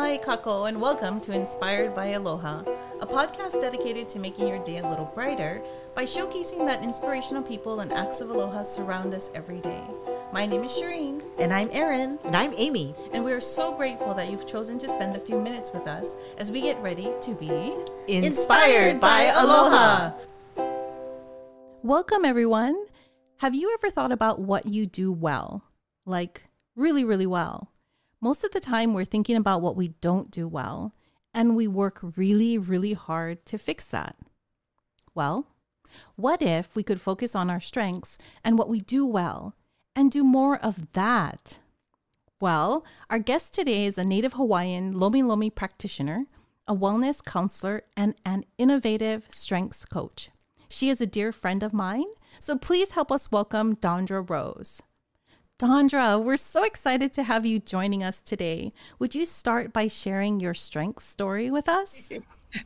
Mahalo kako, and welcome to Inspired by Aloha, a podcast dedicated to making your day a little brighter by showcasing that inspirational people and acts of aloha surround us every day. My name is Shireen. And I'm Erin. And I'm Amy. And we are so grateful that you've chosen to spend a few minutes with us as we get ready to be Inspired by Aloha. Welcome, everyone. Have you ever thought about what you do well? Like, really, really well. Most of the time, we're thinking about what we don't do well, and we work really, really hard to fix that. Well, what if we could focus on our strengths and what we do well and do more of that? Well, our guest today is a Native Hawaiian lomilomi practitioner, a wellness counselor, and an innovative strengths coach. She is a dear friend of mine, so please help us welcome Dondra Rose. Dondra, we're so excited to have you joining us today. Would you start by sharing your strength story with us?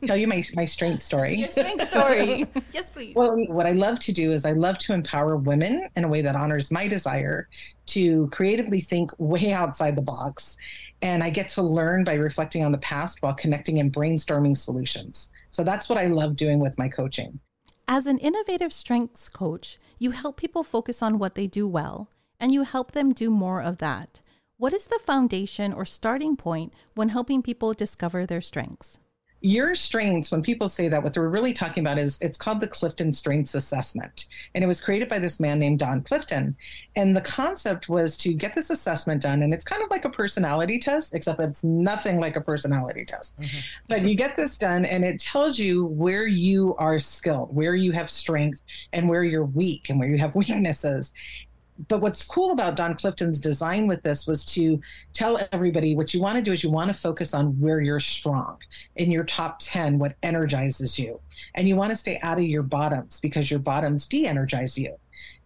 Tell you my strength story. Your strength story. Yes, please. Well, what I love to do is I love to empower women in a way that honors my desire to creatively think way outside the box. And I get to learn by reflecting on the past while connecting and brainstorming solutions. So that's what I love doing with my coaching. As an innovative strengths coach, you help people focus on what they do well, and you help them do more of that. What is the foundation or starting point when helping people discover their strengths? Your strengths, when people say that, what they're really talking about is it's called the Clifton Strengths Assessment. And it was created by this man named Don Clifton. And the concept was to get this assessment done. And it's kind of like a personality test, except it's nothing like a personality test. Mm-hmm. But you get this done and it tells you where you are skilled, where you have strength, and where you're weak and where you have weaknesses. But what's cool about Don Clifton's design with this was to tell everybody what you want to do is you want to focus on where you're strong in your top 10, what energizes you. And you want to stay out of your bottoms because your bottoms de-energize you.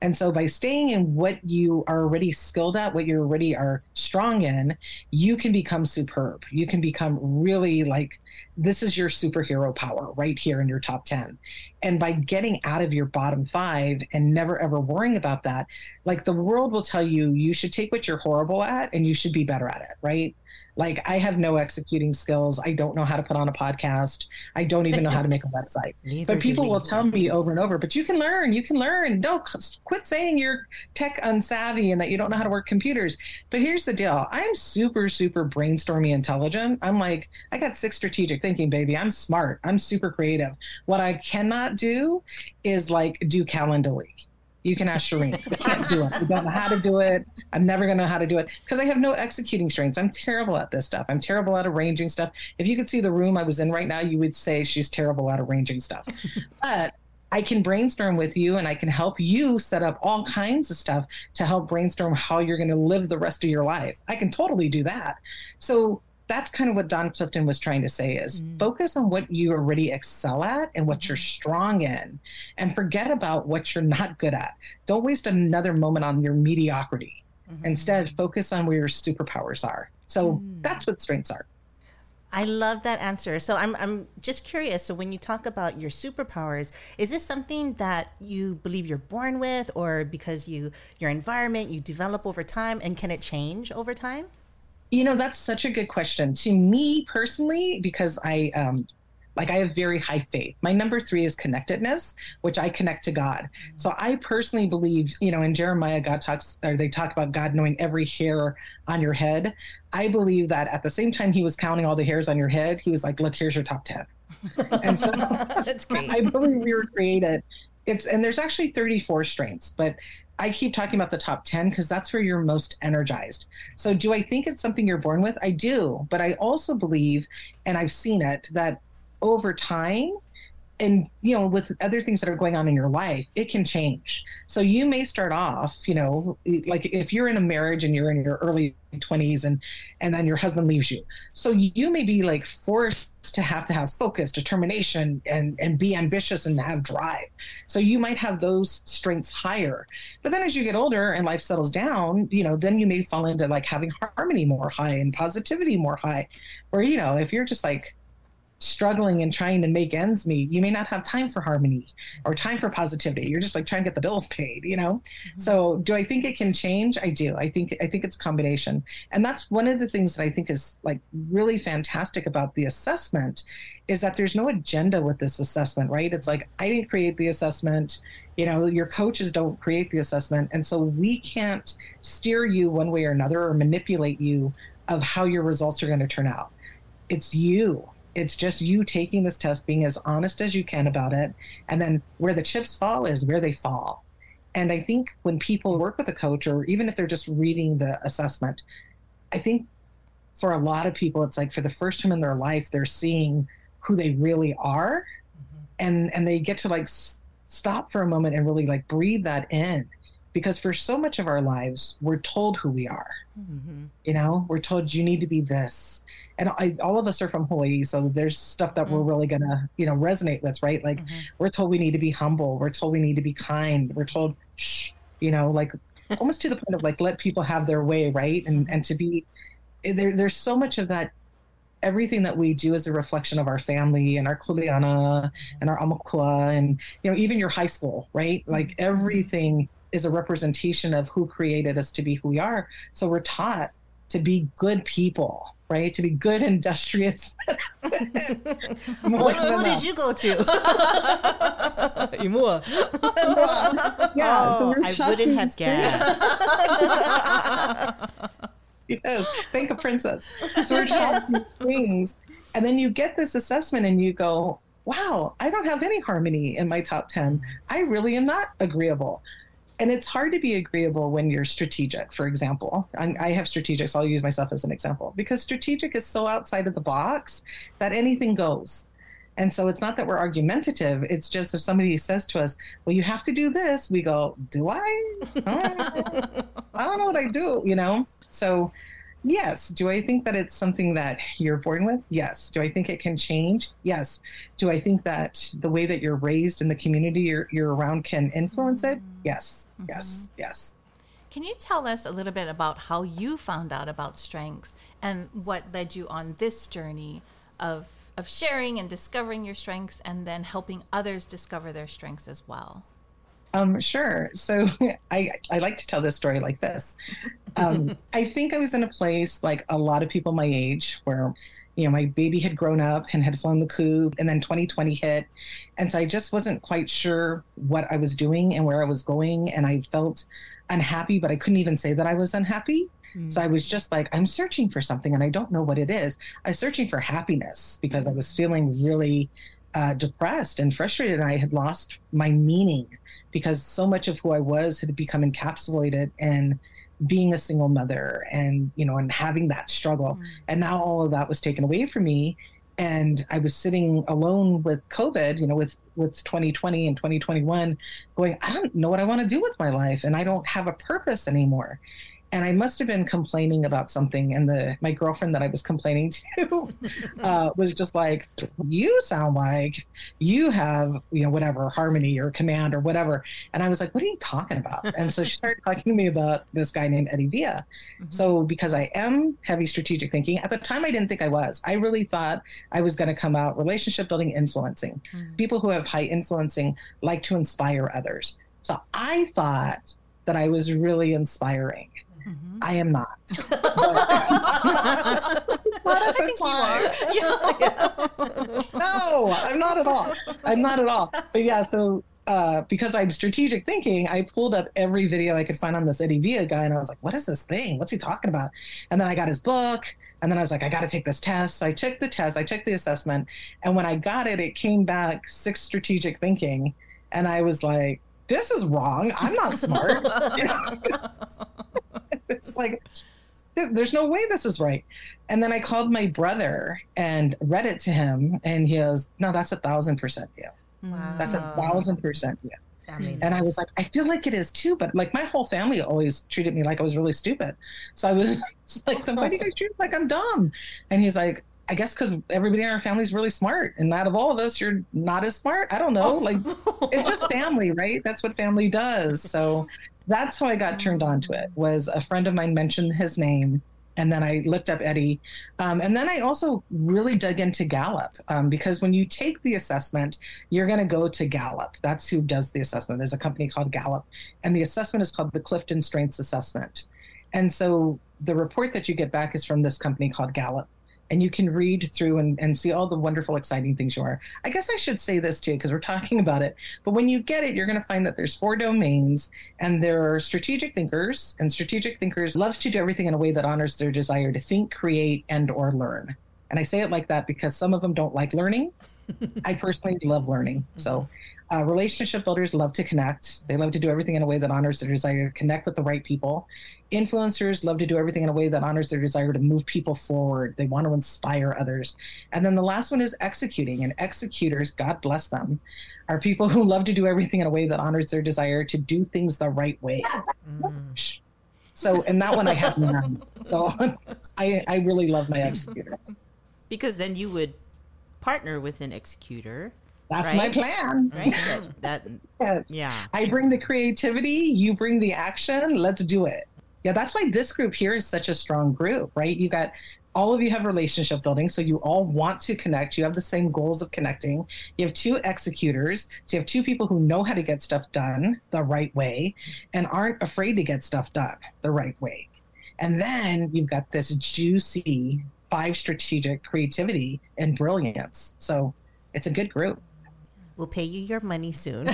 And so by staying in what you are already skilled at, what you already are strong in, you can become superb. You can become really like, this is your superhero power right here in your top 10. And by getting out of your bottom 5 and never ever worrying about that, like the world will tell you, you should take what you're horrible at and you should be better at it, right? Like I have no executing skills. I don't know how to put on a podcast. I don't even know how to make a website. But people will tell me over and over, but you can learn. Don't quit saying you're tech unsavvy and that you don't know how to work computers. But here's the deal. I'm super, super brainstormy intelligent. I'm like, I got 6 strategic thinking, baby. I'm smart. I'm super creative. What I cannot do is like do Calendly. You can ask Shireen. I can't do it. I don't know how to do it. I'm never going to know how to do it because I have no executing strengths. I'm terrible at this stuff. I'm terrible at arranging stuff. If you could see the room I was in right now, you would say she's terrible at arranging stuff. But I can brainstorm with you and I can help you set up all kinds of stuff to help brainstorm how you're going to live the rest of your life. I can totally do that. So that's kind of what Don Clifton was trying to say is focus on what you already excel at and what you're strong in and forget about what you're not good at. Don't waste another moment on your mediocrity. Instead, focus on where your superpowers are. So that's what strengths are. I love that answer. So I'm just curious. So when you talk about your superpowers, is this something that you believe you're born with or because your environment, you develop over time and can it change over time? You know, that's such a good question. To me personally, because I have very high faith. My number 3 is connectedness, which I connect to God. So I personally believe, you know, in Jeremiah, they talk about God knowing every hair on your head. I believe that at the same time he was counting all the hairs on your head, he was like, look, here's your top 10. And so that's great. I believe we were created. And there's actually 34 strengths, but I keep talking about the top 10 because that's where you're most energized. So do I think it's something you're born with? I do. But I also believe, and I've seen it, that over time and, you know, with other things that are going on in your life, it can change. So you may start off, you know, like if you're in a marriage and you're in your early 20s and then your husband leaves you. So you may be like forced to have focus, determination, and be ambitious and have drive. So you might have those strengths higher. But then as you get older and life settles down, you know, then you may fall into like having harmony more high and positivity more high. Or, you know, if you're just like, struggling and trying to make ends meet, you may not have time for harmony or time for positivity. You're just like trying to get the bills paid, you know? Mm-hmm. So do I think it can change? I do. I think it's a combination. And that's one of the things that I think is like really fantastic about the assessment is that there's no agenda with this assessment, right? It's like, I didn't create the assessment, you know, your coaches don't create the assessment. And so we can't steer you one way or another or manipulate you of how your results are going to turn out. It's you. It's just you taking this test, being as honest as you can about it. And then where the chips fall is where they fall. And I think when people work with a coach, or even if they're just reading the assessment, I think for a lot of people, it's like for the first time in their life, they're seeing who they really are. Mm-hmm. And they get to like stop for a moment and really like breathe that in. Because for so much of our lives, we're told who we are. Mm-hmm. You know, we're told you need to be this. And all of us are from Hawaii, so there's stuff that we're really going to, you know, resonate with, right? Like we're told we need to be humble. We're told we need to be kind. We're told, shh, you know, like almost to the point of like, let people have their way, right? And to be, there's so much of that. Everything that we do is a reflection of our family and our kuleana and our amakua and, you know, even your high school, right? Like everything is a representation of who created us to be who we are. So we're taught to be good people, right? To be good, industrious. What school did you go to? Imua. Yeah, so I wouldn't have guessed. Yes, thank a princess. So we're taught these things. And then you get this assessment and you go, wow, I don't have any harmony in my top 10. I really am not agreeable. And it's hard to be agreeable when you're strategic, for example. I have strategic, so I'll use myself as an example, because strategic is so outside of the box that anything goes. And so it's not that we're argumentative. It's just if somebody says to us, well, you have to do this, we go, do I? I don't know what I do, you know? So yes. Do I think that it's something that you're born with? Yes. Do I think it can change? Yes. Do I think that the way that you're raised in the community you're around can influence it? Yes. Mm-hmm. Yes. Yes. Can you tell us a little bit about how you found out about strengths and what led you on this journey of sharing and discovering your strengths and then helping others discover their strengths as well? Sure. So I like to tell this story like this. I think I was in a place like a lot of people my age where, you know, my baby had grown up and had flown the coop, and then 2020 hit. And so I just wasn't quite sure what I was doing and where I was going. And I felt unhappy, but I couldn't even say that I was unhappy. Mm-hmm. So I was just like, I'm searching for something and I don't know what it is. I was searching for happiness because I was feeling really depressed and frustrated. And I had lost my meaning because so much of who I was had become encapsulated in being a single mother and, you know, and having that struggle. Mm. And now all of that was taken away from me. And I was sitting alone with COVID, you know, with 2020 and 2021 going, I don't know what I want to do with my life. And I don't have a purpose anymore. And I must have been complaining about something. And my girlfriend that I was complaining to was just like, you sound like you have, you know, whatever, harmony or command or whatever. And I was like, what are you talking about? And so she started talking to me about this guy named Eddie Villa. Mm-hmm. So because I am heavy strategic thinking, at the time I didn't think I was. I really thought I was going to come out relationship building, influencing. Mm-hmm. People who have high influencing like to inspire others. So I thought that I was really inspiring. Mm-hmm. I am not. Not at the time. No, I'm not at all. I'm not at all. But yeah, so because I'm strategic thinking, I pulled up every video I could find on this Eddie Villa guy, and I was like, what is this thing? What's he talking about? And then I got his book, and then I was like, I got to take this test. So I took the test, I took the assessment, and when I got it, it came back 6 strategic thinking, and I was like, this is wrong. I'm not smart. You know? It's like, there's no way this is right. And then I called my brother and read it to him, and he goes, no, that's 1,000% you. Wow. That's 1,000% you. And I was like, I feel like it is too, but like my whole family always treated me like I was really stupid. So I was like, then why do you guys treat me like I'm dumb? And he's like, I guess because everybody in our family is really smart, and out of all of us, you're not as smart. I don't know. Like, it's just family, right? That's what family does. So that's how I got turned on to it. Was a friend of mine mentioned his name, And then I looked up Eddie. And then I also really dug into Gallup because when you take the assessment, you're going to go to Gallup. That's who does the assessment. There's a company called Gallup, and the assessment is called the Clifton Strengths Assessment. And so the report that you get back is from this company called Gallup. And you can read through and see all the wonderful, exciting things you are. I guess I should say this too, because we're talking about it. But when you get it, you're going to find that there's 4 domains, and there are strategic thinkers. And strategic thinkers love to do everything in a way that honors their desire to think, create, and or learn. And I say it like that because some of them don't like learning. I personally love learning. So relationship builders love to connect. They love to do everything in a way that honors their desire to connect with the right people. Influencers love to do everything in a way that honors their desire to move people forward. They want to inspire others. And then the last one is executing. And executors, God bless them, are people who love to do everything in a way that honors their desire to do things the right way. So, and that one I have none. So I really love my executors. Because then you would partner with an executor. That's right? my plan. Right? Yes. Yeah. I bring the creativity, you bring the action. Let's do it. Yeah, that's why this group here is such a strong group, right? You got all of you have relationship building, so you all want to connect. You have the same goals of connecting. You have 2 executors, so you have 2 people who know how to get stuff done the right way and aren't afraid to get stuff done the right way. And then you've got this juicy 5 strategic creativity and brilliance. So it's a good group. We'll pay you your money soon.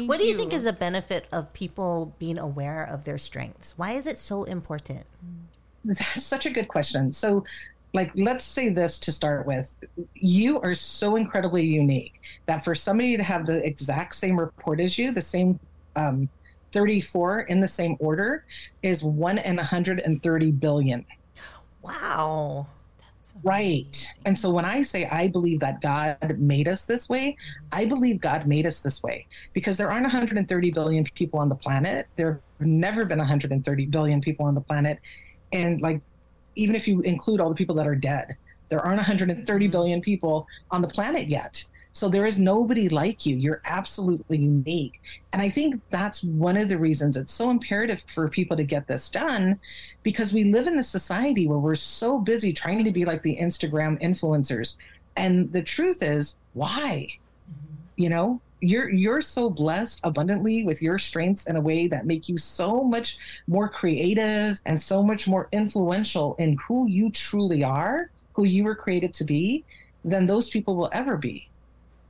What do you think is a benefit of people being aware of their strengths? Why is it so important? That's such a good question. So, let's say this to start with. You are so incredibly unique that for somebody to have the exact same report as you, the same 34 in the same order, is 1 in 130 billion. Wow. Right. And so when I say I believe that God made us this way, I believe God made us this way because there aren't 130 billion people on the planet. There have never been 130 billion people on the planet. And even if you include all the people that are dead, there aren't 130 billion people on the planet yet. So there is nobody like you. You're absolutely unique. And I think that's one of the reasons it's so imperative for people to get this done, because we live in this society where we're so busy trying to be like the Instagram influencers. And the truth is, why? You know, you're so blessed abundantly with your strengths in a way that make you so much more creative and so much more influential in who you truly are, who you were created to be, than those people will ever be.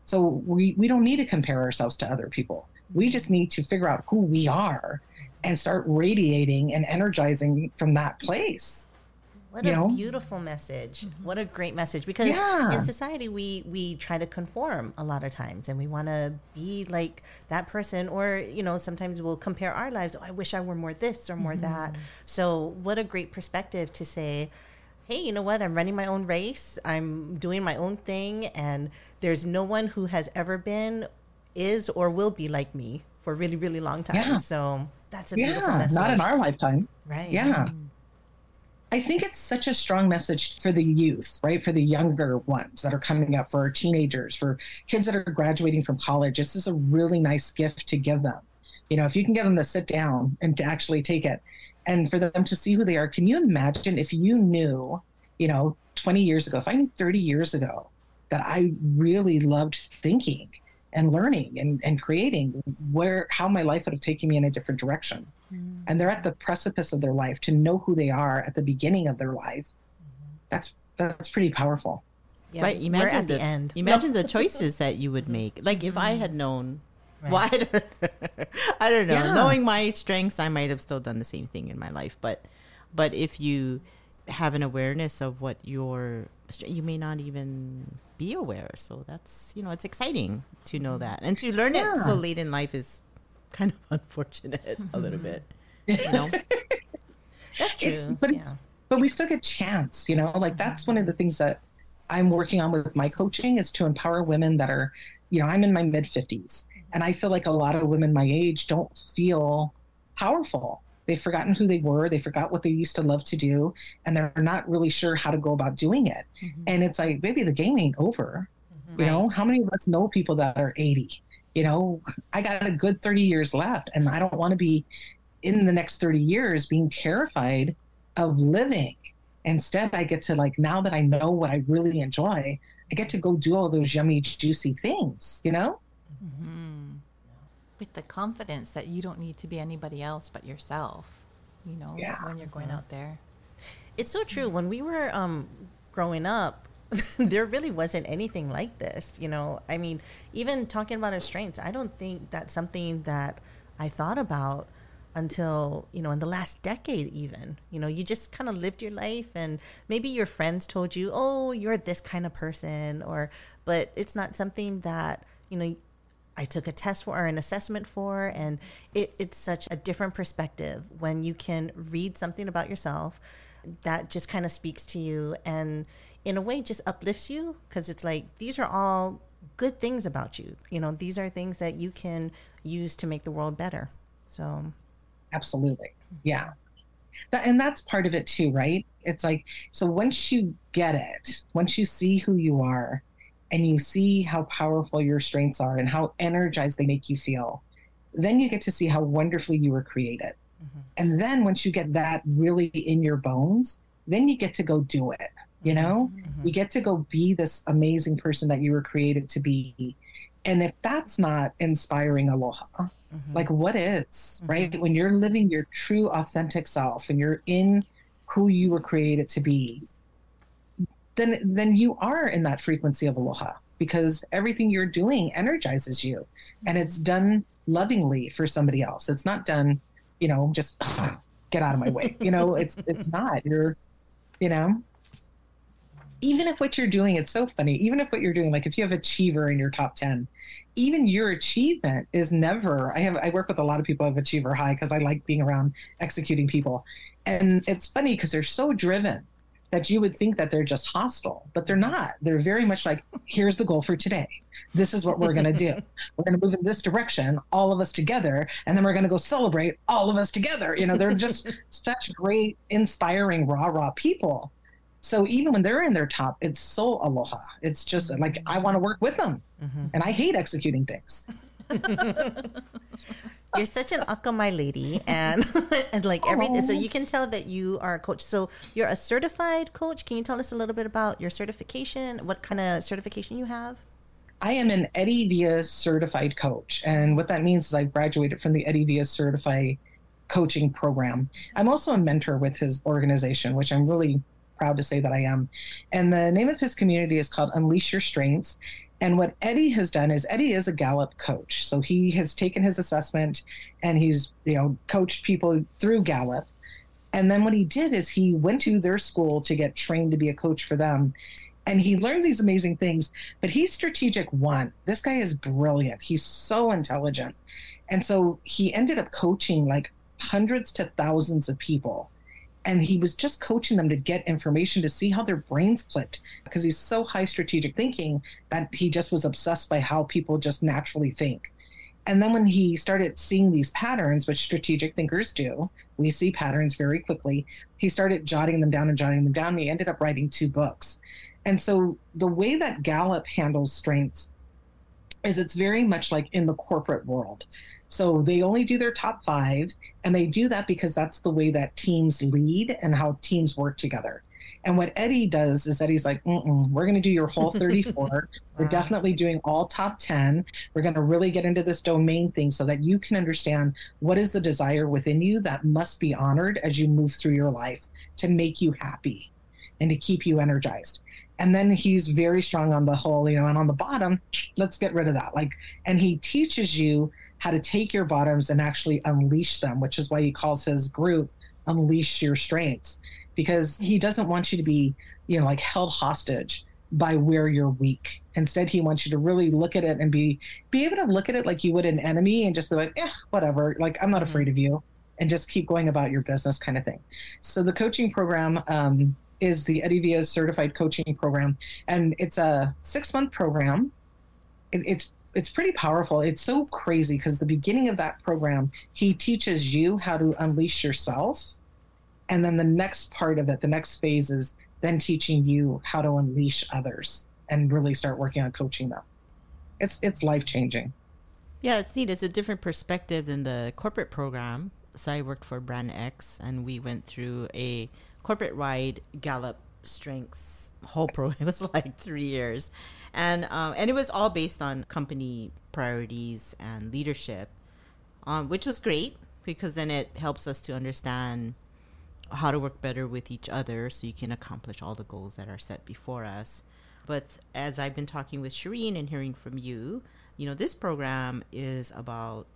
So we don't need to compare ourselves to other people. We just need to figure out who we are and start radiating and energizing from that place. What a beautiful message. What a great message. Because in society, we try to conform a lot of times and we want to be like that person, or, sometimes we'll compare our lives. Oh, I wish I were more this or more that. So what a great perspective to say, hey, you know what? I'm running my own race. I'm doing my own thing. And there's no one who has ever been, is, or will be like me for a really, really long time. Yeah. So that's a beautiful message. Not in our lifetime. Right. Yeah. I think it's such a strong message for the youth, right? For the younger ones that are coming up, for our teenagers, for kids that are graduating from college. This is a really nice gift to give them. If you can get them to sit down and to actually take it and for them to see who they are. Can you imagine if you knew, 20 years ago, if I knew 30 years ago that I really loved thinking and learning and creating, how my life would have taken me in a different direction. And they're at the precipice of their life. To know who they are at the beginning of their life, that's pretty powerful. Yeah, right. Imagine we're at the end. Imagine the choices that you would make. Like if I had known, I don't know. Yeah. Knowing my strengths, I might have still done the same thing in my life. But if you have an awareness of what you may not even be aware. So that's, it's exciting to know that. And to learn it so late in life is kind of unfortunate a little bit, That's true. But we still get a chance, that's one of the things that I'm working on with my coaching is to empower women that are, I'm in my mid 50s and I feel like a lot of women my age don't feel powerful. They've forgotten who they were. They forgot what they used to love to do, and they're not really sure how to go about doing it. And it's like, maybe the game ain't over. How many of us know people that are 80? I got a good 30 years left, and I don't want to be in the next 30 years being terrified of living. Instead, I get to, like, now that I know what I really enjoy, I get to go do all those yummy, juicy things, you know? Mm-hmm. With the confidence that you don't need to be anybody else but yourself, you know, when you're going out there. It's so true. When we were growing up, there really wasn't anything like this, you know? I mean, even talking about our strengths, I don't think that's something that I thought about until, you know, in the last decade even. You know, you just kind of lived your life, and maybe your friends told you, oh, you're this kind of person, but it's not something that, you know, I took a test for or an assessment for, and it's such a different perspective when you can read something about yourself that just kind of speaks to you and in a way just uplifts you, because it's like, these are all good things about you. You know, these are things that you can use to make the world better. So absolutely. Yeah. And that's part of it too, right? It's like, so once you get it, once you see who you are and you see how powerful your strengths are and how energized they make you feel, then you get to see how wonderfully you were created. Mm-hmm. And then once you get that really in your bones, then you get to go do it. You know, mm-hmm. You get to go be this amazing person that you were created to be. And if that's not inspiring aloha, mm-hmm. like what is, mm-hmm. right? When you're living your true authentic self and you're in who you were created to be, then you are in that frequency of aloha, because everything you're doing energizes you, and it's done lovingly for somebody else. It's not done, you know, just get out of my way. You know, it's not. You're, you know, even if what you're doing, it's so funny, even if what you're doing, like if you have achiever in your top 10, even your achievement is never, I work with a lot of people who have achiever high because I like being around executing people. And it's funny because they're so driven that you would think that they're just hostile, but they're not. They're very much like, here's the goal for today. This is what we're going to do. We're going to move in this direction, all of us together, and then we're going to go celebrate all of us together. You know, they're just such great, inspiring, rah-rah people. So even when they're in their top, it's so aloha. It's just like, I want to work with them. Mm-hmm. And I hate executing things. You're such an akamai lady, and like everything. So you can tell that you are a coach. So you're a certified coach. Can you tell us a little bit about your certification? What kind of certification you have? I am an Eddie Villa certified coach. And what that means is I graduated from the Eddie Villa certified coaching program. I'm also a mentor with his organization, which I'm really proud to say that I am. And the name of his community is called Unleash Your Strengths. And what Eddie has done is Eddie is a Gallup coach. So he has taken his assessment and he's, you know, coached people through Gallup. And then what he did is he went to their school to get trained to be a coach for them. And he learned these amazing things, but he's strategic one. This guy is brilliant. He's so intelligent. And so he ended up coaching like hundreds to thousands of people. And he was just coaching them to get information to see how their brains clicked, because he's so high strategic thinking that he just was obsessed by how people just naturally think. And then when he started seeing these patterns, which strategic thinkers do, we see patterns very quickly, he started jotting them down. And he ended up writing 2 books. And so the way that Gallup handles strengths is it's very much like in the corporate world. So they only do their top 5, and they do that because that's the way that teams lead and how teams work together. And what Eddie does is that he's like, we're going to do your whole 34. Wow. We're definitely doing all top 10. We're going to really get into this domain thing so that you can understand what is the desire within you that must be honored as you move through your life to make you happy and to keep you energized. And then he's very strong on the whole, you know, and on the bottom, let's get rid of that. Like, and he teaches you how to take your bottoms and actually unleash them, which is why he calls his group Unleash Your Strengths, because he doesn't want you to be, you know, like held hostage by where you're weak. Instead, he wants you to really look at it and be able to look at it like you would an enemy and just be like, whatever, like I'm not afraid of you, and just keep going about your business kind of thing. So the coaching program is the Eddie Villa Certified Coaching Program, and it's a 6-month program. It's pretty powerful. It's so crazy because the beginning of that program, he teaches you how to unleash yourself. And then the next part of it, the next phase is then teaching you how to unleash others and really start working on coaching them. It's life-changing. Yeah, it's neat. It's a different perspective than the corporate program. So I worked for Brand X, and we went through a corporate-wide Gallup strengths whole program. It was like 3 years, and it was all based on company priorities and leadership, which was great because then it helps us to understand how to work better with each other so you can accomplish all the goals that are set before us. But as I've been talking with Shireen and hearing from you, this program is about,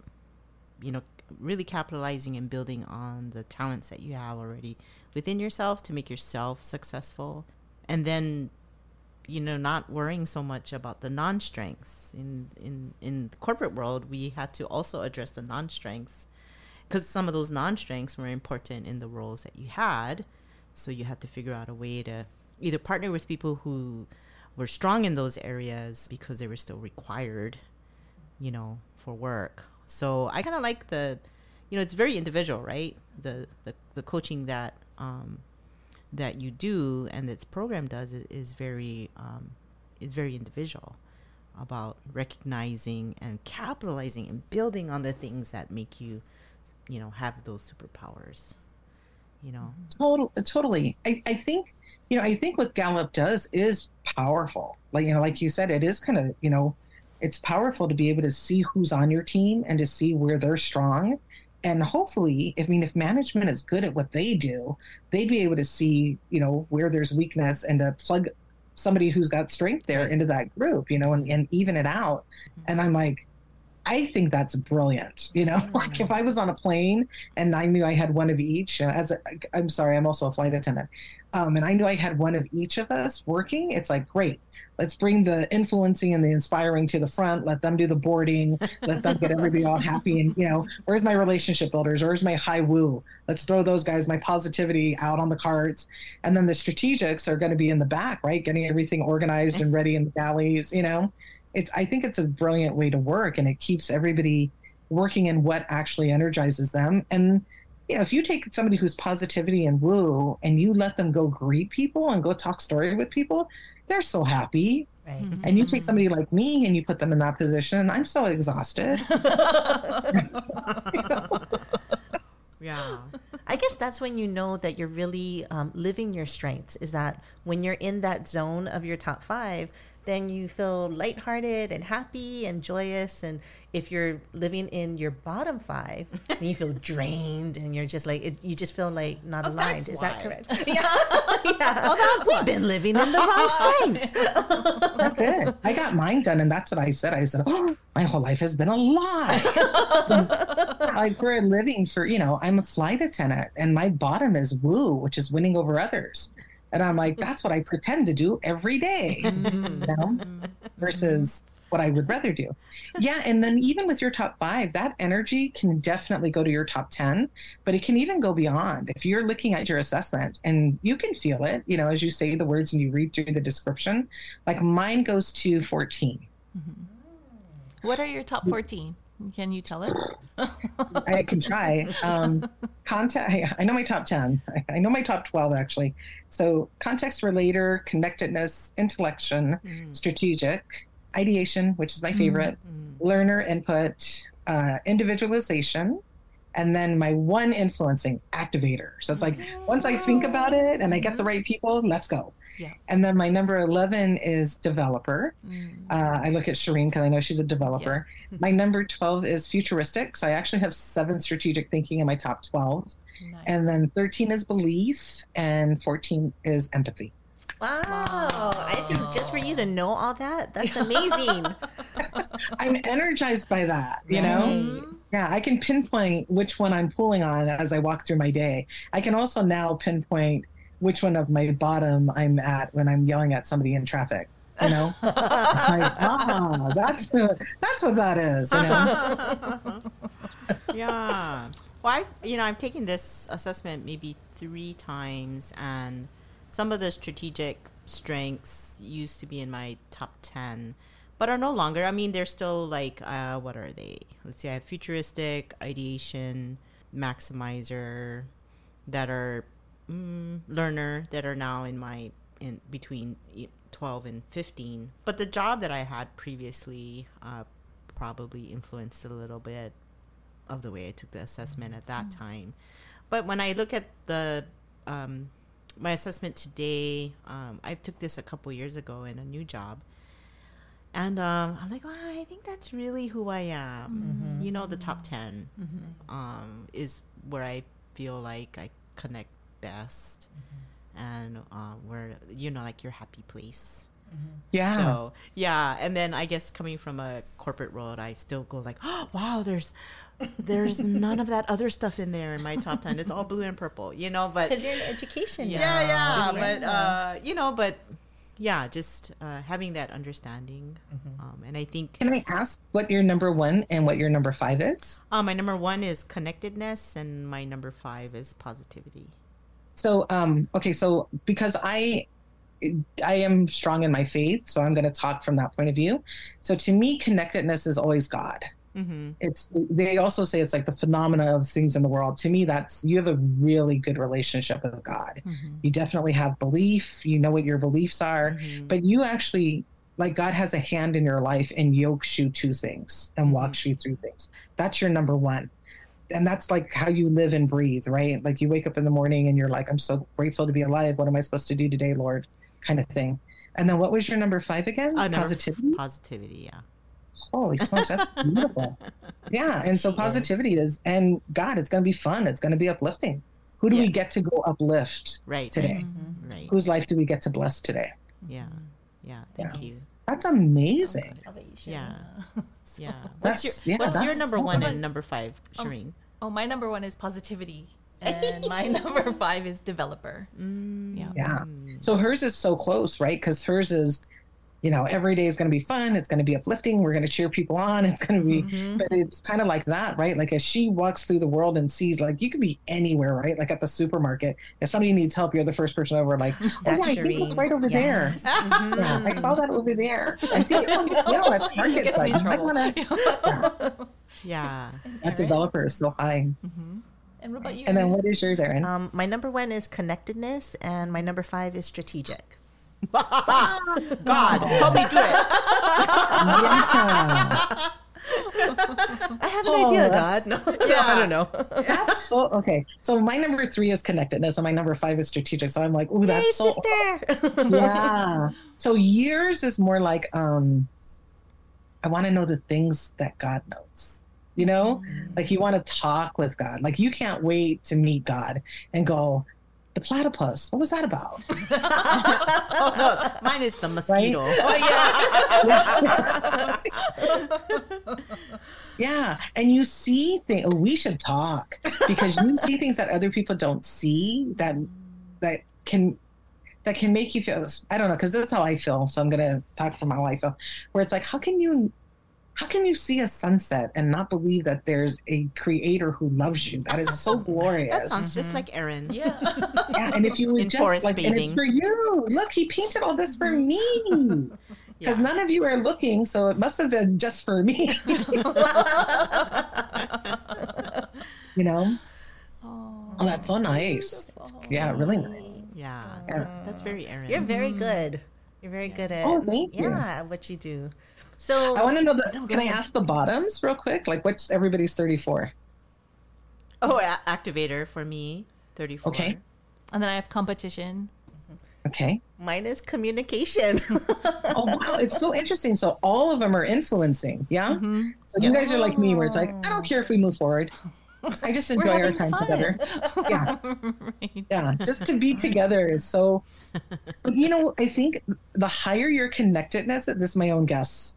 really capitalizing and building on the talents that you have already within yourself to make yourself successful. And then, not worrying so much about the non-strengths. In the corporate world, we had to also address the non-strengths because some of those non-strengths were important in the roles that you had. So you had to figure out a way to either partner with people who were strong in those areas because they were still required, for work. So I kind of like it's very individual, right? The coaching that you do and this program does is very individual about recognizing and capitalizing and building on the things that make you, have those superpowers, Totally. I think what Gallup does is powerful. Like you said, it is kind of, it's powerful to be able to see who's on your team and to see where they're strong. And hopefully, if management is good at what they do, they'd be able to see, where there's weakness and to plug somebody who's got strength there into that group, and even it out. And I'm like, I think that's brilliant. Like if I was on a plane and I knew I had one of each, I'm sorry, I'm also a flight attendant. And I knew I had one of each of us working. It's like, great, let's bring the influencing and the inspiring to the front. Let them do the boarding. Let them get everybody all happy. And, where's my relationship builders? Where's my high woo? Let's throw those guys, my positivity out on the carts. And then the strategics are going to be in the back, right? Getting everything organized and ready in the galleys, I think it's a brilliant way to work, and it keeps everybody working in what actually energizes them. And, if you take somebody who's positivity and woo and you let them go greet people and go talk story with people, they're so happy. Right. And you take somebody like me and you put them in that position, and I'm so exhausted. Yeah. I guess that's when you know that you're really living your strengths, is that when you're in that zone of your top 5, then you feel lighthearted and happy and joyous. And if you're living in your bottom 5, then you feel drained and you're just like, you just feel like not aligned. Is that correct? Yeah. We've been living in the wrong strengths. That's it. I got mine done, and that's what I said. I said, oh, my whole life has been a lie. Like we're living for, I'm a flight attendant, and my bottom is woo, which is winning over others. And I'm like, that's what I pretend to do every day, versus what I would rather do. Yeah. And then even with your top 5, that energy can definitely go to your top 10, but it can even go beyond. If you're looking at your assessment and you can feel it, as you say the words and you read through the description, like mine goes to 14. Mm-hmm. What are your top 14? Can you tell us? I can try. I know my top 10. I know my top 12, actually. So context relator, connectedness, intellection, strategic, ideation, which is my favorite, learner input, individualization, and then my one influencing, activator. So it's like, once I think about it and I get the right people, let's go. Yeah. And then my number 11 is developer. I look at Shireen because I know she's a developer. Yeah. My number 12 is futuristic. So I actually have 7 strategic thinking in my top 12. Nice. And then 13 is belief, and 14 is empathy. Wow. I think just for you to know all that, that's amazing. I'm energized by that, you know? Yeah, I can pinpoint which one I'm pulling on as I walk through my day. I can also now pinpoint which one of my bottom I'm at when I'm yelling at somebody in traffic, you know? It's like, that's what that is, you know? Yeah. Well, I've taken this assessment maybe 3 times, and some of the strategic strengths used to be in my top 10, but are no longer. I mean, they're still like, what are they? Let's see, I have futuristic, ideation, maximizer, that are learner, that are now in between 12 and 15. But the job that I had previously probably influenced it a little bit. of the way I took the assessment at that time. But when I look at the my assessment today, I took this a couple years ago in a new job. And I'm like, well, I think that's really who I am. You know, the top 10 is where I feel like I connect best, and where, you know, like your happy place. Yeah. So, yeah. And then I guess coming from a corporate world, I still go like, oh, wow, there's none of that other stuff in there in my top 10. It's all blue and purple, you know, but. Because you're in education. Yeah. But, you know, but. Yeah, just having that understanding. And I think... Can I ask what your number 1 and what your number 5 is? My number 1 is connectedness, and my number 5 is positivity. So, okay, so because I am strong in my faith, so I'm going to talk from that point of view. So to me, connectedness is always God. They also say it's like the phenomena of things in the world. To me, that's, you have a really good relationship with God. You definitely have belief, you know what your beliefs are, but you actually, like, God has a hand in your life and yokes you to things and walks you through things. That's your number 1. And that's like how you live and breathe, right? Like you wake up in the morning and you're like, I'm so grateful to be alive. What am I supposed to do today, Lord? Kind of thing. And then what was your number 5 again? Positivity? Positivity, yeah. Holy smokes, that's beautiful. Yeah, and so positivity is, and God, it's going to be fun. It's going to be uplifting. Who do we get to go uplift today? Right. Whose life do we get to bless today? Yeah. Thank you. That's amazing. Yeah. What's your number 1 and number 5, Shireen? My number 1 is positivity, and my number 5 is developer. Yeah. So hers is so close, right? Because hers is, you know, every day is going to be fun. It's going to be uplifting. We're going to cheer people on. It's going to be, but it's kind of like that, right? Like as she walks through the world and sees, like, you could be anywhere, right? Like at the supermarket, if somebody needs help, you're the first person over, like, oh yeah, I think it's right over there. Yeah, I saw that over there. I think at Target. Gets me in trouble. That developer is so high. And what about you? And then what is yours, Erin? My number 1 is connectedness, and my number 5 is strategic. God, help me do it. I have an idea, God. No, I don't know. That's so okay. So my number 3 is connectedness, and my number 5 is strategic. So I'm like, ooh, that's so sister. Yeah. So yours is more like, I want to know the things that God knows. You know, like you want to talk with God. Like you can't wait to meet God and go, the platypus, what was that about? Oh, no, mine is the mosquito. Right? Yeah. And you see things, we should talk, because you see things that other people don't see that can make you feel, I don't know, because this is how I feel. So I'm going to talk from how I feel, where it's like, how can you see a sunset and not believe that there's a creator who loves you? That is so glorious. That sounds just like Erin. Yeah. Yeah, and if you would just forest like, bathing. and it's for you. Look, he painted all this for me. Because none of you are looking, so it must have been just for me. You know? Oh, that's so nice. Beautiful. Yeah, really nice. Yeah. Yeah. That's very Erin. You're very good. You're very good at thank you. what you do. So I want to know can I ask the bottoms real quick? Like, what's everybody's 34? Oh, activator for me, 34. Okay. And then I have competition. Okay. Mine is communication. Oh, wow. It's so interesting. So all of them are influencing. Yeah. So you guys are like me, where it's like, I don't care if we move forward. I just enjoy our time together. Yeah. Yeah. Just to be together is so, but you know, I think the higher your connectedness, this is my own guess,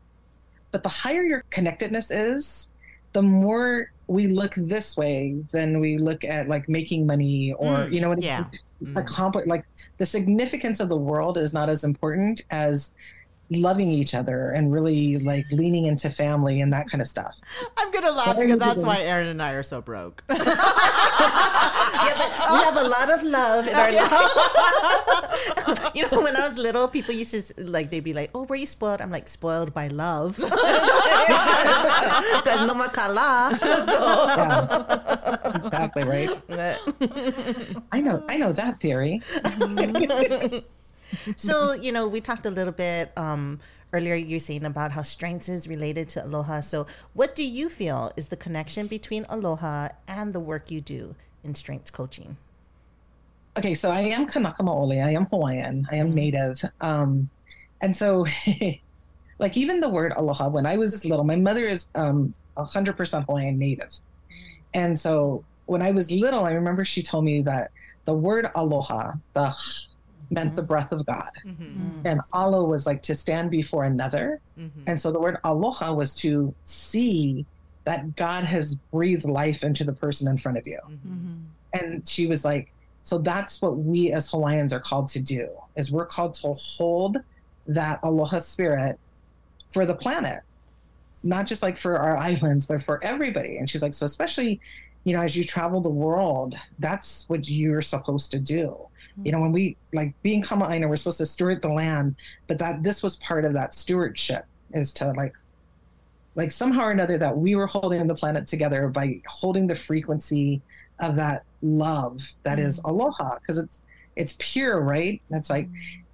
but the higher your connectedness is, the more we look this way than we look at like making money or, you know what I mean? Like the significance of the world is not as important as loving each other and really like leaning into family and that kind of stuff. I'm gonna laugh because that's why Erin and I are so broke. Yeah, but we have a lot of love in our life. You know, when I was little, people used to like, they'd be like, "Oh, were you spoiled?" I'm like, spoiled by love. Because no makala. Yeah. Exactly right. I know that theory. So, you know, we talked a little bit earlier you're saying about how strengths is related to aloha. So what do you feel is the connection between aloha and the work you do in strengths coaching? Okay, so I am Kanaka Maoli. I am Hawaiian. I am Native. And so, like, even the word aloha, when I was little, my mother is 100% Hawaiian Native. And so when I was little, I remember she told me that the word aloha, the meant the breath of God. And alo was like to stand before another. And so the word aloha was to see that God has breathed life into the person in front of you. And she was like, so that's what we as Hawaiians are called to do, is we're called to hold that aloha spirit for the planet, not just like for our islands, but for everybody. And she's like, so especially, you know, as you travel the world, that's what you're supposed to do. You know, when we, like, being Kama'aina, we're supposed to steward the land, but that this was part of that stewardship, is to like somehow or another that we were holding the planet together by holding the frequency of that love that is aloha, because it's pure, right? That's like,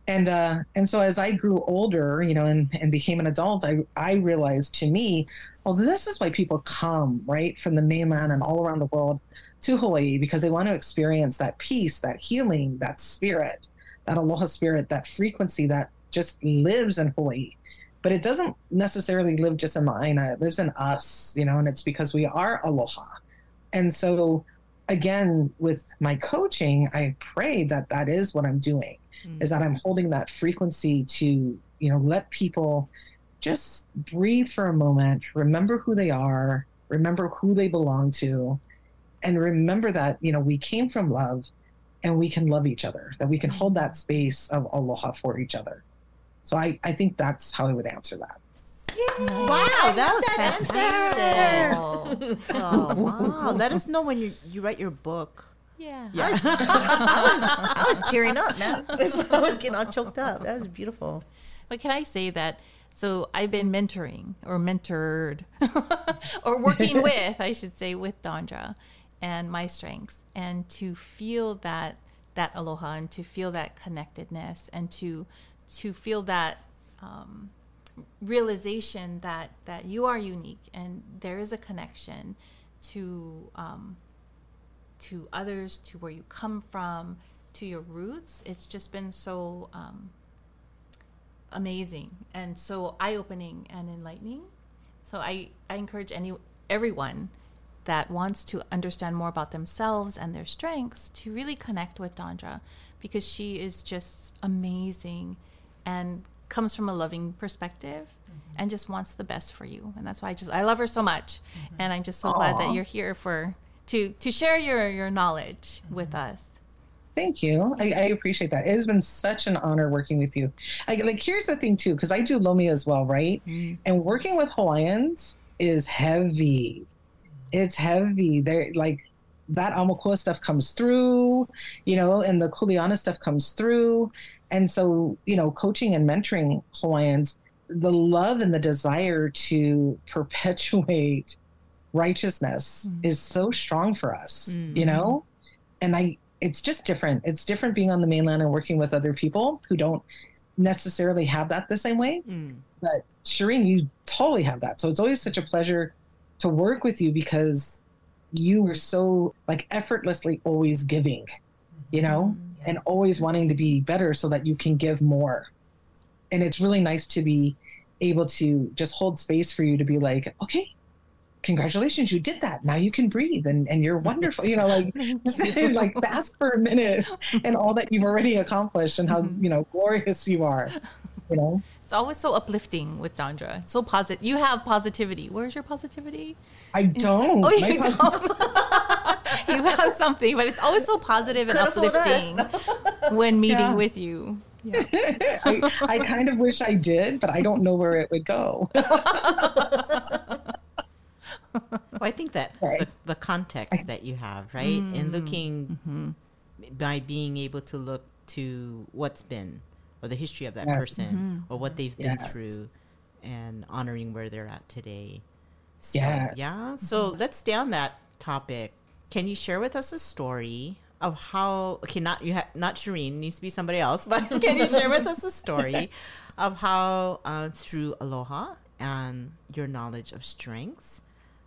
and so as I grew older, you know, and became an adult, I realized, to me, well, this is why people come, right, from the mainland and all around the world to Hawaii, because they want to experience that peace, that healing, that spirit, that aloha spirit, that frequency that just lives in Hawaii. But it doesn't necessarily live just in Ma'aina. It lives in us, you know, and it's because we are aloha. And so, again, with my coaching, I pray that that is what I'm doing, is that I'm holding that frequency to, you know, let people just breathe for a moment, remember who they are, remember who they belong to, and remember that, you know, we came from love and we can love each other, that we can hold that space of aloha for each other. So I think that's how I would answer that. Yay. Wow, that was fantastic. Oh, wow. Let us know when you write your book. Yeah. I was tearing up, man. I was getting all choked up. That was beautiful. But can I say that? So I've been mentoring or mentored or working with, I should say, with Dondra and my strengths, and to feel that aloha and to feel that connectedness and to feel that realization that you are unique and there is a connection to others, to where you come from, to your roots. It's just been so amazing and so eye-opening and enlightening. So I encourage everyone that wants to understand more about themselves and their strengths to really connect with Dondra, because she is just amazing and comes from a loving perspective and just wants the best for you. And that's why I love her so much. And I'm just so glad that you're here to share your knowledge with us. Thank you. I appreciate that. It has been such an honor working with you. Here's the thing too, because I do Lomi as well, right? And working with Hawaiians is heavy. It's heavy. They're like, that Amakua stuff comes through, you know, and the Kuleana stuff comes through. And so, you know, coaching and mentoring Hawaiians, the love and the desire to perpetuate righteousness is so strong for us, you know? And it's just different. It's different being on the mainland and working with other people who don't necessarily have that the same way. But Shireen, you totally have that. So it's always such a pleasure to work with you, because you were so like effortlessly always giving, you know, and always wanting to be better so that you can give more. And it's really nice to be able to just hold space for you to be like, okay, congratulations, you did that. Now you can breathe and you're wonderful. You know, like, like bask for a minute and all that you've already accomplished and how, you know, glorious you are, you know? It's always so uplifting with Dondra. It's so positive. You have positivity. Where's your positivity? I don't. Oh, you don't? You have something, but it's always so positive and uplifting when meeting with you. Yeah. I kind of wish I did, but I don't know where it would go. Well, I think that the context that you have, right? In looking, by being able to look to what's been, or the history of that person, or what they've been through, and honoring where they're at today. So, So let's stay on that topic. Can you share with us a story of how, okay, not Shireen, needs to be somebody else, but can you share with us a story of how through Aloha and your knowledge of strengths,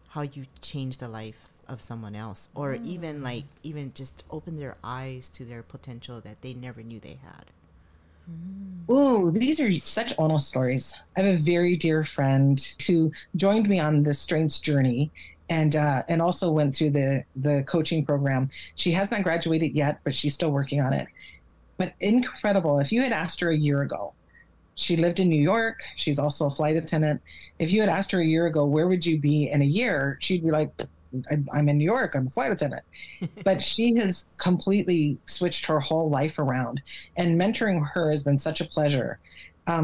how you changed the life of someone else, or even just open their eyes to their potential that they never knew they had? Oh, these are such honest stories. I have a very dear friend who joined me on this strengths journey, and also went through the coaching program. She has not graduated yet, but she's still working on it. But incredible. If you had asked her a year ago, she lived in New York. She's also a flight attendant. If you had asked her a year ago, where would you be in a year? She'd be like, I'm in New York. I'm a flight attendant. But she has completely switched her whole life around, and mentoring her has been such a pleasure.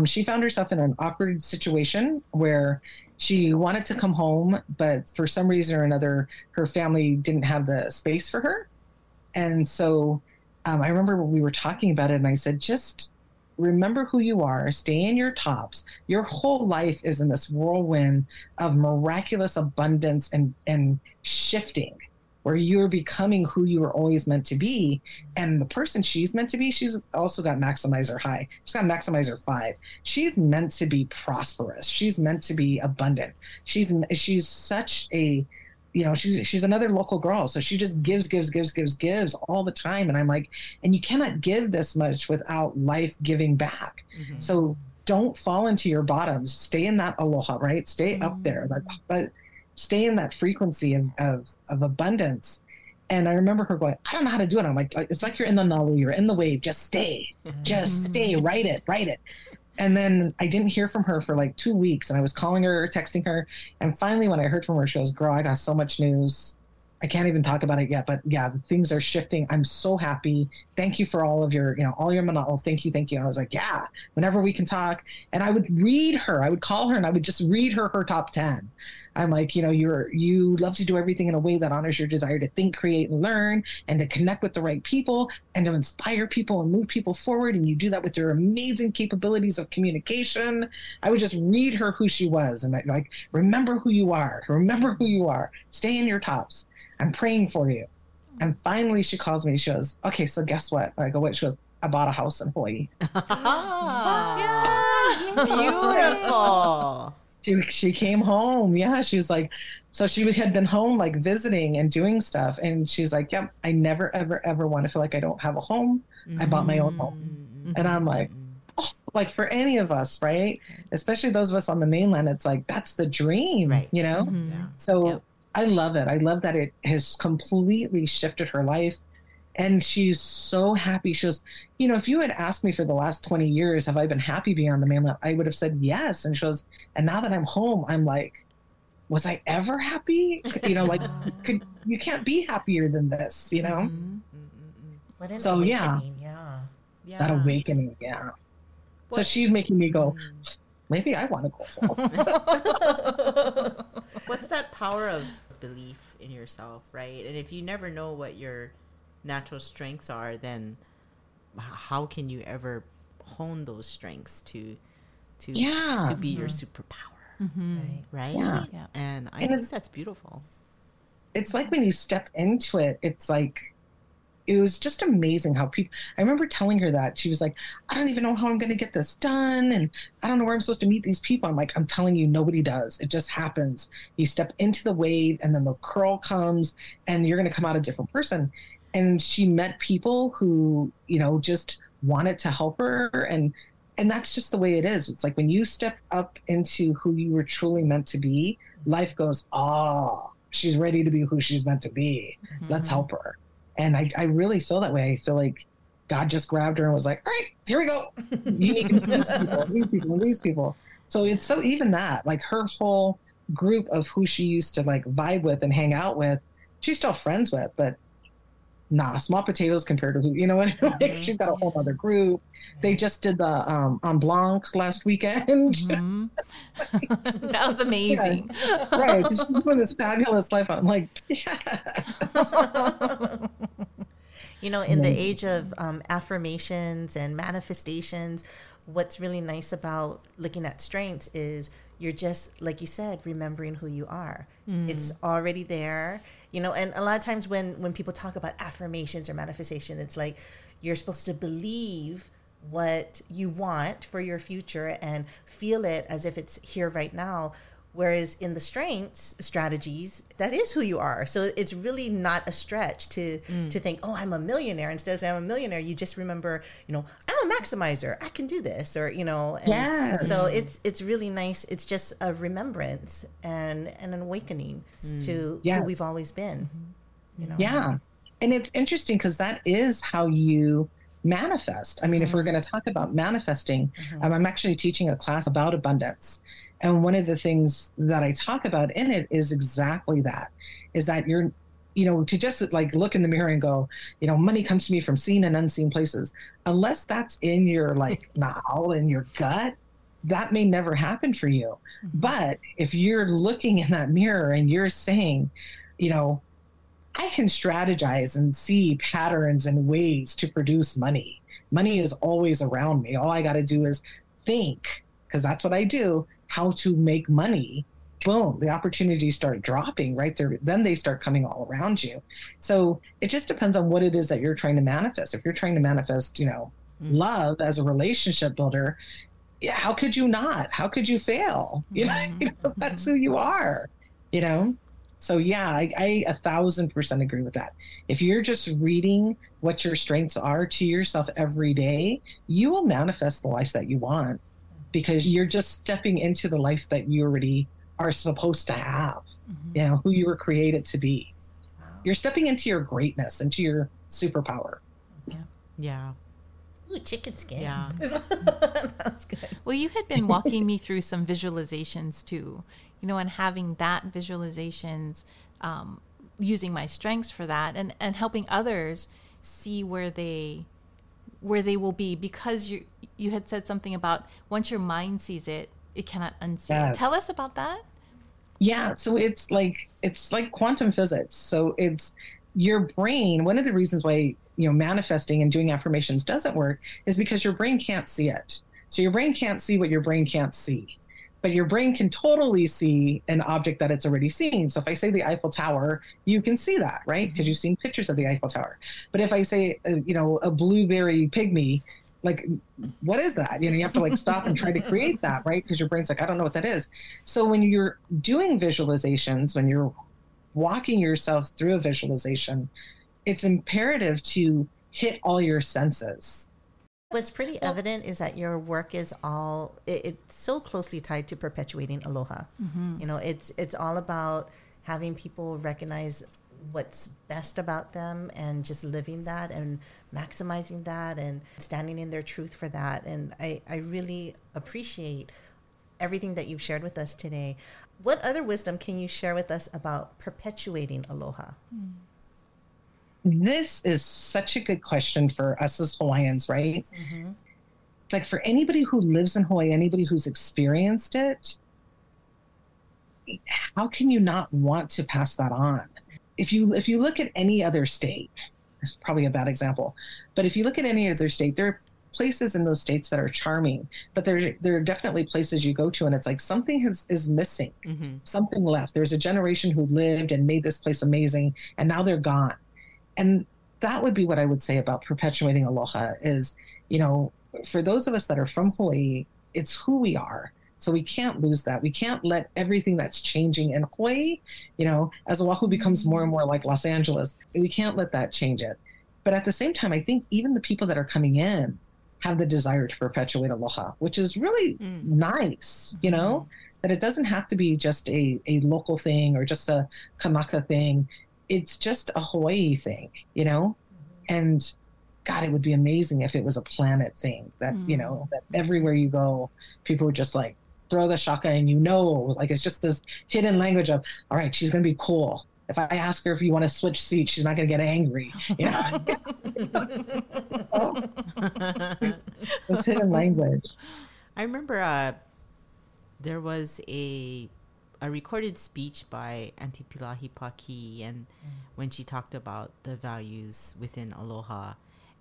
She found herself in an awkward situation where she wanted to come home, but for some reason or another, her family didn't have the space for her. And so I remember when we were talking about it, and I said, just remember who you are, stay in your tops. Your whole life is in this whirlwind of miraculous abundance and shifting, where you're becoming who you were always meant to be. And the person she's meant to be, she's also got maximizer high. She's got maximizer 5. She's meant to be prosperous. She's meant to be abundant. She's such a, she's another local girl. So she just gives all the time. And I'm like, and you cannot give this much without life giving back. Mm-hmm. So don't fall into your bottoms. Stay in that aloha, right? Stay up there, but stay in that frequency of abundance. And I remember her going, I don't know how to do it. I'm like, it's like you're in the nalu, you're in the wave. Just stay, write it. And then I didn't hear from her for like 2 weeks, and I was calling her, texting her. And finally, when I heard from her, she goes, girl, I got so much news. I can't even talk about it yet, but yeah, things are shifting. I'm so happy. Thank you for all of your, all your mana'o. Thank you. And I was like, yeah, whenever we can talk. And I would read her, I would call her and I would just read her top 10. I'm like, you love to do everything in a way that honors your desire to think, create, and learn, and to connect with the right people, and to inspire people and move people forward. And you do that with your amazing capabilities of communication. I would just read her who she was. And I like, remember who you are. Stay in your tops. I'm praying for you. And finally she calls me. She goes, okay, so guess what? I go, what? She goes, I bought a house in Hawaii. Beautiful. She came home. Yeah. She was like, so she had been home, like visiting and doing stuff. And she's like, yep, I never, ever want to feel like I don't have a home. Mm-hmm. I bought my own home. Mm-hmm. And I'm like, oh, like for any of us, right? Especially those of us on the mainland, it's like, that's the dream, right? Mm-hmm. Yeah. So yep. I love it. I love that it has completely shifted her life. And she's so happy. She goes, if you had asked me for the last 20 years, have I been happy being on the mainland? I would have said yes. And she goes, and now that I'm home, I'm like, was I ever happy? You can't be happier than this, Mm-hmm. What an so awakening, yeah. That awakening, yeah. What? So she's making me go, maybe I want to go home. What's that power of belief in yourself, right? And if you never know what your natural strengths are, then how can you ever hone those strengths to be your superpower? Mm-hmm. Right? Yeah. And I think that's beautiful. It's like when you step into it, it's like, it was just amazing how people, I remember telling her that. She was like, I don't even know how I'm going to get this done. And I don't know where I'm supposed to meet these people. I'm like, I'm telling you, nobody does. It just happens. You step into the wave and then the curl comes and you're going to come out a different person. And she met people who, just wanted to help her. And that's just the way it is. It's like when you step up into who you were truly meant to be, life goes, she's ready to be who she's meant to be. Mm-hmm. Let's help her. And I really feel that way. I feel like God just grabbed her and was like, all right, here we go. You need to meet these people. So it's so even that, like her whole group of who she used to like vibe with and hang out with, she's still friends with, but small potatoes compared to who, mm-hmm. She's got a whole other group. They just did the en blanc last weekend. Mm-hmm. That was amazing. Yeah. Right. So she's doing this fabulous life. I'm like, yeah. In the age of affirmations and manifestations, what's really nice about looking at strengths is you're just, like you said, remembering who you are. Mm. It's already there. You know, and a lot of times when people talk about affirmations or manifestation, it's like you're supposed to believe what you want for your future and feel it as if it's here right now. Whereas in the strengths strategies, that is who you are. So it's really not a stretch to think, oh, I'm a millionaire. Instead of saying I'm a millionaire, you just remember, you know, I'm a maximizer. I can do this, or, you know. And Yes. so it's really nice. It's just a remembrance and an awakening to Yes. who we've always been. You know. Yeah. And it's interesting because that is how you manifest. I mean, if we're going to talk about manifesting, I'm actually teaching a class about abundance. And one of the things that I talk about in it is exactly that, is that you're, you know, to just like look in the mirror and go, you know, money comes to me from seen and unseen places. Unless that's in your like now in your gut, that may never happen for you. But if you're looking in that mirror and you're saying, you know, I can strategize and see patterns and ways to produce money. Money is always around me. All I got to do is think, because that's what I do, how to make money. Boom, the opportunities start dropping right there. Then they start coming all around you. So it just depends on what it is that you're trying to manifest. If you're trying to manifest, you know, love as a relationship builder, how could you not? How could you fail? You know, that's who you are, you know? So yeah, I 1,000% agree with that. If you're just reading what your strengths are to yourself every day, you will manifest the life that you want, because you're just stepping into the life that you already are supposed to have, you know, who you were created to be. You're stepping into your greatness, into your superpower. Yeah. Ooh, chicken skin. Yeah. That's good. Well, you had been walking me through some visualizations too, you know, and having that visualizations, using my strengths for that, and helping others see where they will be, because you had said something about once your mind sees it, it cannot unsee it. Tell us about that. Yeah, so it's like quantum physics. So it's your brain. One of the reasons why, you know, manifesting and doing affirmations doesn't work is because your brain can't see it. So your brain can't see what your brain can't see. But your brain can totally see an object that it's already seen. So if I say the Eiffel Tower, you can see that, right? Because you've seen pictures of the Eiffel Tower. But if I say, you know, a blueberry pygmy, like, what is that? You know, you have to like stop and try to create that, right? Because your brain's like, I don't know what that is. So when you're doing visualizations, when you're walking yourself through a visualization, it's imperative to hit all your senses. What's pretty evident is that your work is all, it's so closely tied to perpetuating aloha. You know, it's all about having people recognize what's best about them and just living that and maximizing that and standing in their truth for that. And I really appreciate everything that you've shared with us today. What other wisdom can you share with us about perpetuating aloha? This is such a good question for us as Hawaiians, right? It's like for anybody who lives in Hawaii, anybody who's experienced it, how can you not want to pass that on? If you look at any other state, it's probably a bad example, but if you look at any other state, there are places in those states that are charming, but there are definitely places you go to and it's like something is missing, something left. There's a generation who lived and made this place amazing, and now they're gone. And that would be what I would say about perpetuating aloha is, you know, for those of us that are from Hawaii, it's who we are. So we can't lose that. We can't let everything that's changing in Hawaii, you know, as Oahu becomes more and more like Los Angeles, we can't let that change it. But at the same time, I think even the people that are coming in have the desire to perpetuate aloha, which is really nice, you know, that it doesn't have to be just a local thing or just a Kanaka thing. It's just a Hawaii thing, you know? And God, it would be amazing if it was a planet thing that, you know, that everywhere you go, people would just like throw the shaka and, you know, like it's just this hidden language of, all right, she's going to be cool. If I ask her if you want to switch seats, she's not going to get angry. You know? This hidden language. I remember there was a recorded speech by Auntie Pilahi Paki, and when she talked about the values within aloha,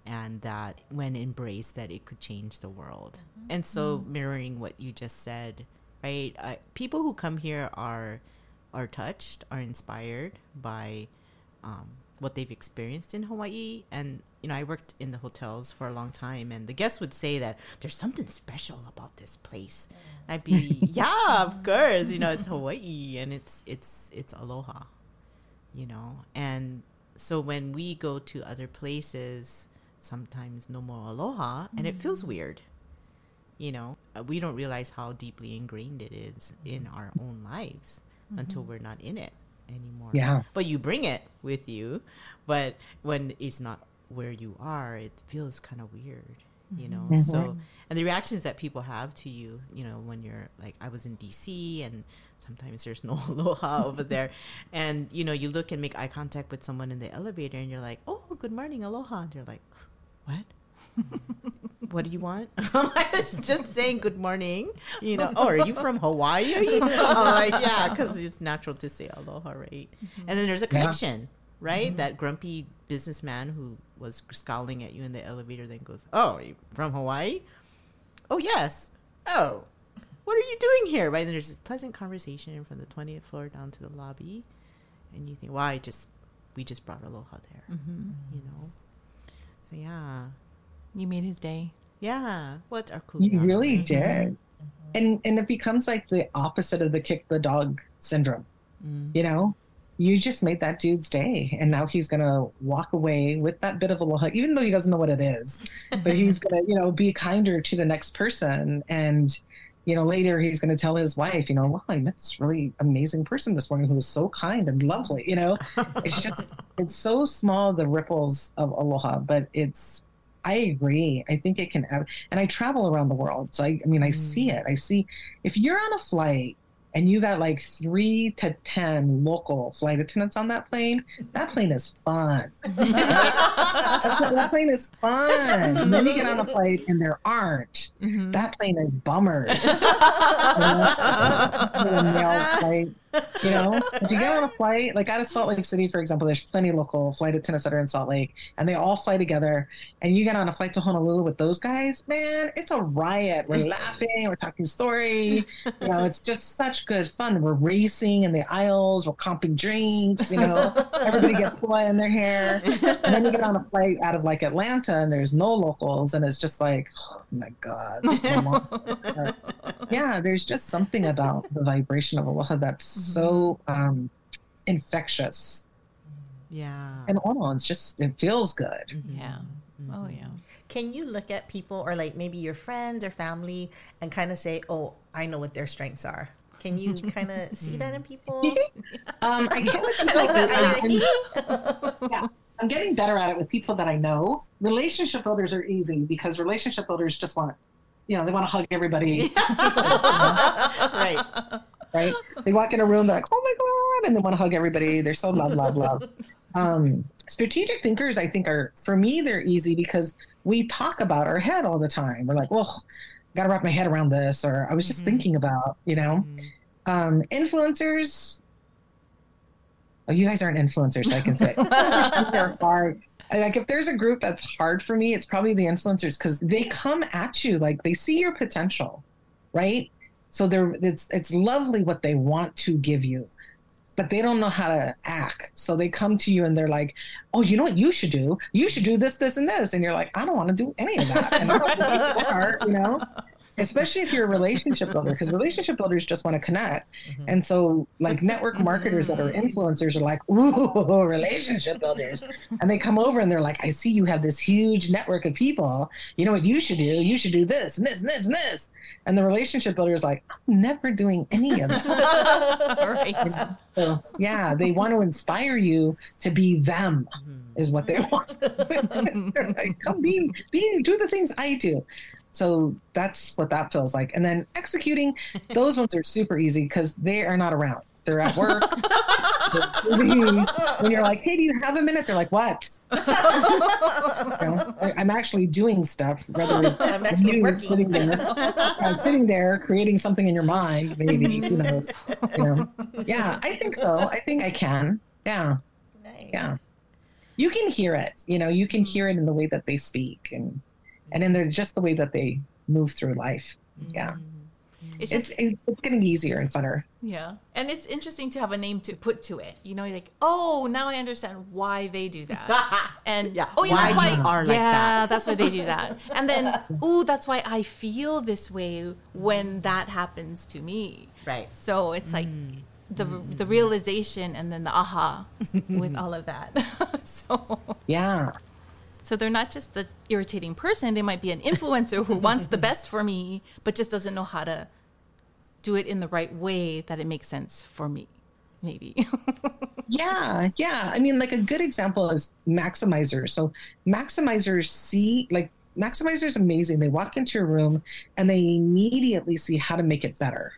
and that when embraced, that it could change the world. And so mirroring what you just said, right? People who come here are touched, are inspired by what they've experienced in Hawaii. And, you know, I worked in the hotels for a long time, and the guests would say that there's something special about this place. And I'd be, yeah, of course, you know, it's Hawaii and it's aloha, you know. And so when we go to other places, sometimes no more aloha, and it feels weird. You know, we don't realize how deeply ingrained it is in our own lives until we're not in it anymore. Yeah. But you bring it with you, but when it's not where you are, it feels kind of weird, you know. So, and the reactions that people have to you, you know, when you're like, I was in DC and sometimes there's no aloha over there, and you know, you look and make eye contact with someone in the elevator and you're like, oh, good morning, aloha, and they're like, what? What do you want? I was just saying good morning, you know. Oh, are you from Hawaii? I'm like, yeah, because it's natural to say aloha, right? And then there's a connection, right? That grumpy businessman who was scowling at you in the elevator then goes, oh, are you from Hawaii? Oh, yes. Oh, what are you doing here? Right? And there's this pleasant conversation from the 20th floor down to the lobby, and you think, well, we just brought aloha there, you know. So yeah. You made his day. Yeah. What's our cool? You really did. And it becomes like the opposite of the kick the dog syndrome. You know, you just made that dude's day. And now he's going to walk away with that bit of aloha, even though he doesn't know what it is. But he's going to, you know, be kinder to the next person. And, you know, later he's going to tell his wife, you know, well, I met this really amazing person this morning who was so kind and lovely. You know, it's just, it's so small, the ripples of aloha, but I agree. I think it can, and I travel around the world. So I mean, I see it. I see if you're on a flight and you got like 3 to 10 local flight attendants on that plane is fun. That plane is fun. And then you get on a flight and there aren't. That plane is bummers. You know, if you get on a flight, like out of Salt Lake City, for example, there's plenty of local flight attendants that are in Salt Lake, and they all fly together, and you get on a flight to Honolulu with those guys, man, it's a riot. We're laughing, we're talking story, you know, it's just such good fun. We're racing in the aisles, we're comping drinks, you know, everybody gets poi in their hair, and then you get on a flight out of like Atlanta, and there's no locals, and it's just like, oh my God. Yeah, there's just something about the vibration of aloha that's so infectious. Yeah. And it's just, it feels good. Yeah. Oh, yeah. Can you look at people or like maybe your friends or family and kind of say, oh, I know what their strengths are? Can you kind of see that in people? I can't. Yeah, I'm getting better at it with people that I know. Relationship builders are easy because relationship builders just want, you know, they want to hug everybody. Right. Right? They walk in a room, they're like, oh my God, and they want to hug everybody. They're so love. Strategic thinkers, I think, are, for me, they're easy because we talk about our head all the time. We're like, well, got to wrap my head around this, or I was just thinking about, you know. Influencers, oh, you guys aren't influencers, so I can say they're hard. Like if there's a group that's hard for me, it's probably the influencers because they come at you like they see your potential, right? So it's lovely what they want to give you, but they don't know how to act. So they come to you and they're like, oh, you know what you should do? You should do this, this, and this. And you're like, I don't want to do any of that. And I don't like that, you know? Especially if you're a relationship builder, because relationship builders just want to connect. And so like network marketers that are influencers are like, ooh, relationship builders. And they come over and they're like, I see you have this huge network of people. You know what you should do? You should do this and this and this and this. And the relationship builder is like, I'm never doing any of that. Right. So yeah, they want to inspire you to be them is what they want. They're like, come do the things I do. So that's what that feels like. And then executing, those ones are super easy because they are not around. They're at work. When you're like, hey, do you have a minute? They're like, what? You know, I'm actually doing stuff rather than I'm actually working. sitting there creating something in your mind, maybe, who knows. You know? Yeah, I think so. I think I can. Yeah. Nice. Yeah. You can hear it. You know, you can hear it in the way that they speak and in just the way that they move through life. Yeah. It's getting easier and funner. Yeah. And it's interesting to have a name to put to it. You know, you're like, oh, now I understand why they do that. And oh, yeah, why that's why you are like that. that's why they do that. And then, oh, that's why I feel this way when that happens to me. Right. So it's like the realization and then the aha with all of that. So Yeah. so they're not just the irritating person. They might be an influencer who wants the best for me, but just doesn't know how to do it in the right way that it makes sense for me, maybe. Yeah. I mean, like a good example is maximizers. So maximizers maximizers amazing. They walk into a room and they immediately see how to make it better.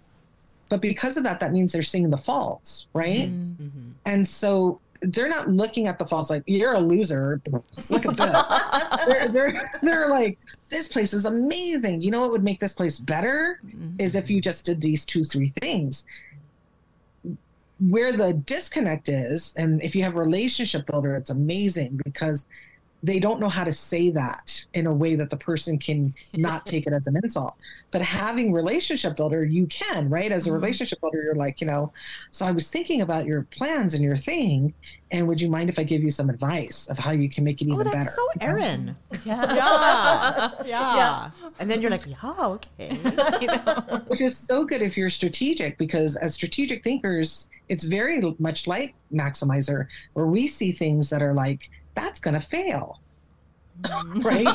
But because of that, that means they're seeing the faults, right? Mm-hmm. And so they're not looking at the faults like, you're a loser. Look at this. they're like, this place is amazing. You know what would make this place better is if you just did these 2-3 things. Where the disconnect is, and if you have a relationship builder, it's amazing because they don't know how to say that in a way that the person can not take it as an insult. But having relationship builder, you can, right? As a relationship builder, you're like, so I was thinking about your plans and your thing, and would you mind if I give you some advice of how you can make it even better? So Erin. Yeah. And then you're like, okay. Which is so good if you're strategic, because as strategic thinkers, it's very much like maximizer, where we see things that are like, that's going to fail. Right?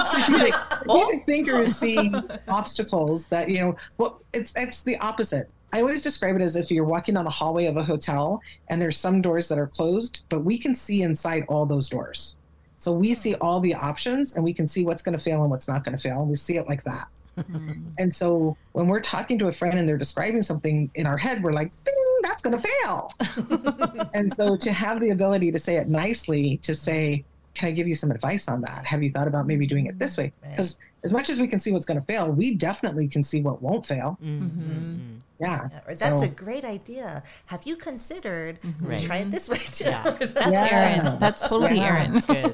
Strategic thinkers see obstacles that, it's the opposite. I always describe it as if you're walking down the hallway of a hotel and there's some doors that are closed, but we can see inside all those doors. So we see all the options and we can see what's going to fail and what's not going to fail. And we see it like that. And so when we're talking to a friend and they're describing something in our head, we're like, bing, that's going to fail. And so to have the ability to say it nicely, to say, can I give you some advice on that? Have you thought about maybe doing it this way? Because as much as we can see what's going to fail, we definitely can see what won't fail. Yeah. That's a great idea. Have you considered try it this way too? Yeah. That's Erin. That's totally Erin. That's good.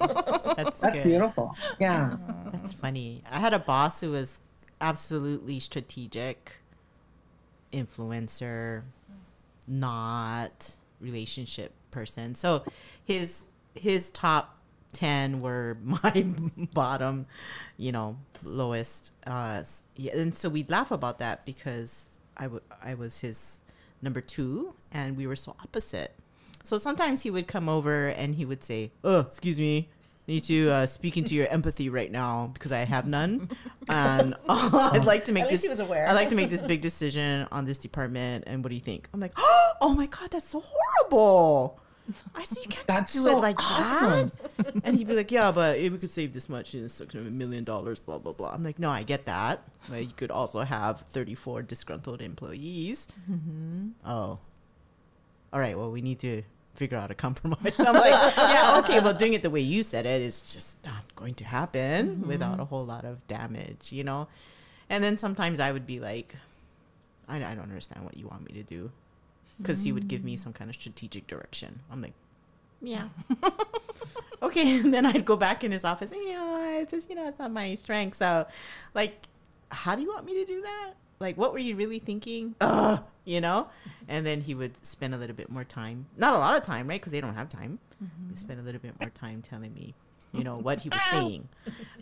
That's good. Beautiful. Yeah. That's funny. I had a boss who was absolutely strategic, influencer, not relationship person. So his top 10 were my bottom, lowest. And so we'd laugh about that because I was his number 2 and we were so opposite. So sometimes he would come over and he would say, "Oh, excuse me, need to speak into your empathy right now because I have none, and I'd like to make this. I'd like to make this big decision on this department. And what do you think?" I'm like, "Oh my god, that's so horrible." I said, "You can't just do it like that." And he'd be like, "Yeah, but we could save this much, and it's like $1 million, blah blah blah." I'm like, "No, I get that. But you could also have 34 disgruntled employees." Oh, all right. Well, we need to figure out a compromise. I'm like, yeah, okay, well, doing it the way you said it is just not going to happen without a whole lot of damage, And then sometimes I would be like, I don't understand what you want me to do, because he would give me some kind of strategic direction. I'm like, yeah. Okay, and then I'd go back in his office, it's just, it's not my strength. So, like, how do you want me to do that? Like, what were you really thinking? And then he would spend a little bit more time. Not a lot of time, right? Because they don't have time. He'd spend a little bit more time telling me, what he was saying.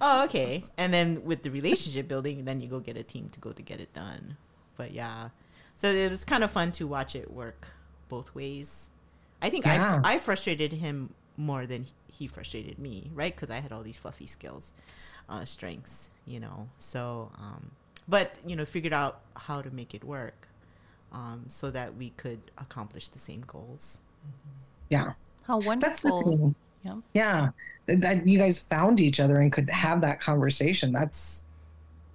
Oh, okay. And then with the relationship building, then you go get a team to get it done. But yeah. So it was kind of fun to watch it work both ways. I think I frustrated him more than he frustrated me, right? Because I had all these fluffy skills, strengths, So, but, figured out how to make it work. So that we could accomplish the same goals. Yeah. How wonderful. That's the thing. Yeah. That you guys found each other and could have that conversation.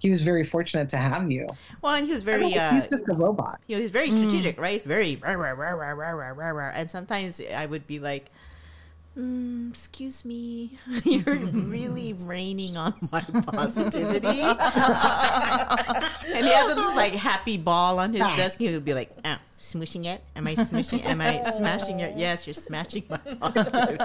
He was very fortunate to have you. Well, and he was very... he's just a robot. He's very strategic, right? He's very... Rah, rah, rah, rah, rah, rah, rah, rah. And sometimes I would be like, excuse me, you're really raining on my positivity. And he had this like happy ball on his desk. He would be like, smooshing it? Am I smooshing? Am I smashing your? Yes, you're smashing my positivity.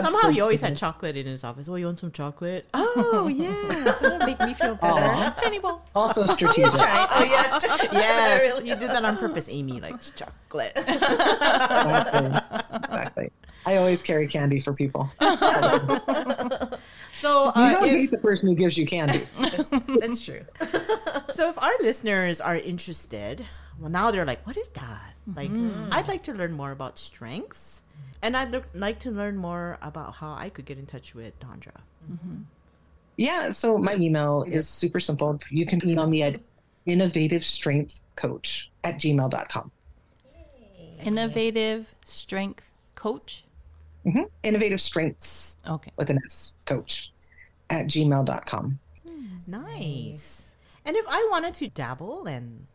Somehow he always had chocolate in his office. Oh, you want some chocolate? Oh, yes. That'll make me feel better. Jenny Ball. Also strategic. Oh, yes. Yes. You did that on purpose. Amy likes chocolate. Exactly. I always carry candy for people. So you don't hate the person who gives you candy. That's true. So if our listeners are interested, well, now they're like, what is that? Like, I'd like to learn more about strengths. And I'd like to learn more about how I could get in touch with Dondra. Yeah, so my email is super simple. You can email me at innovativestrengthcoach@gmail.com. Innovative Strength Coach. Innovative Strengths, Okay. with an S, coach, @gmail.com. Nice. And if I wanted to dabble and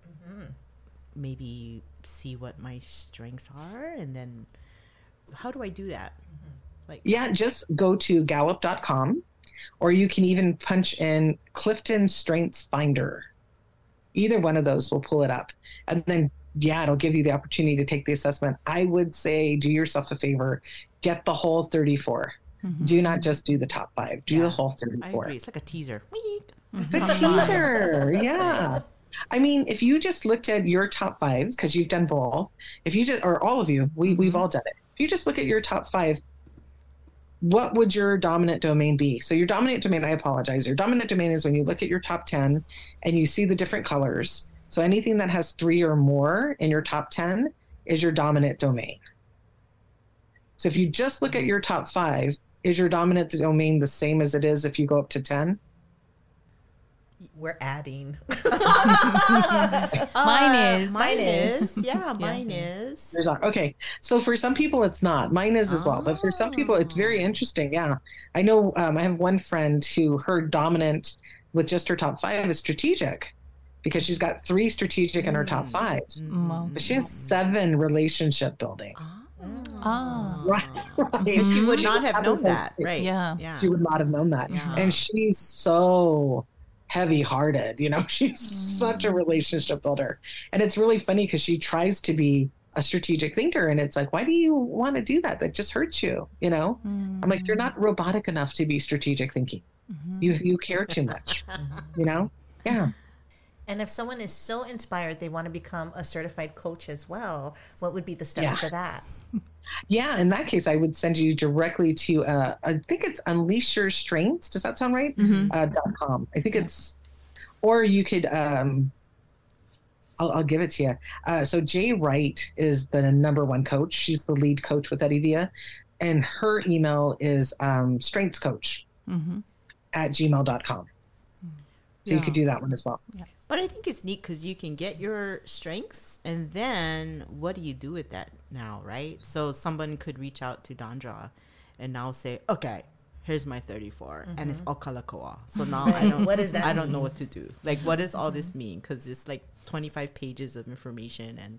maybe see what my strengths are, and then how do I do that? Yeah, just go to gallup.com, or you can even punch in Clifton Strengths Finder. Either one of those will pull it up. And then, it'll give you the opportunity to take the assessment. I would say do yourself a favor, get the whole 34. Do not just do the top 5. Do the whole 34. I agree. It's like a teaser. It's a teaser. Yeah. I mean, if you just looked at your top 5, because you've done both, if you just, or all of you, we've all done it. If you just look at your top 5, what would your dominant domain be? So your dominant domain, I apologize. Your dominant domain is when you look at your top 10 and you see the different colors. So anything that has 3 or more in your top 10 is your dominant domain. So if you just look at your top 5, is your dominant domain the same as it is if you go up to 10? We're adding. Mine is. Yeah, mine is. Okay. So for some people, it's not. Mine is as well. But for some people, it's very interesting. Yeah. I know I have one friend who her dominant with just her top 5 is strategic, because she's got 3 strategic in her top 5. But she has 7 relationship building. Right. She would not have known that. Right. Yeah. She would not have known that. Yeah. And she's so heavy-hearted, she's such a relationship builder. And it's really funny because she tries to be a strategic thinker, and it's like, why do you want to do that? That just hurts you, I'm like, you're not robotic enough to be strategic thinking. You care too much, Yeah. And if someone is so inspired they want to become a certified coach as well, what would be the steps for that? Yeah, in that case, I would send you directly to, I think it's Unleash Your Strengths. Does that sound right? .com. I think it's, or you could, I'll give it to you. So Jay Wright is the #1 coach. She's the lead coach with Eddie Villa. And her email is strengthscoach @gmail.com. So you could do that one as well. Yeah. But I think it's neat because you can get your strengths, and then what do you do with that now, right? So someone could reach out to Dondra and now say, okay, here's my 34, and it's all Kalakaua. So now I don't, What does that I don't mean? know what to do. Like, what does all this mean? Because it's like 25 pages of information, and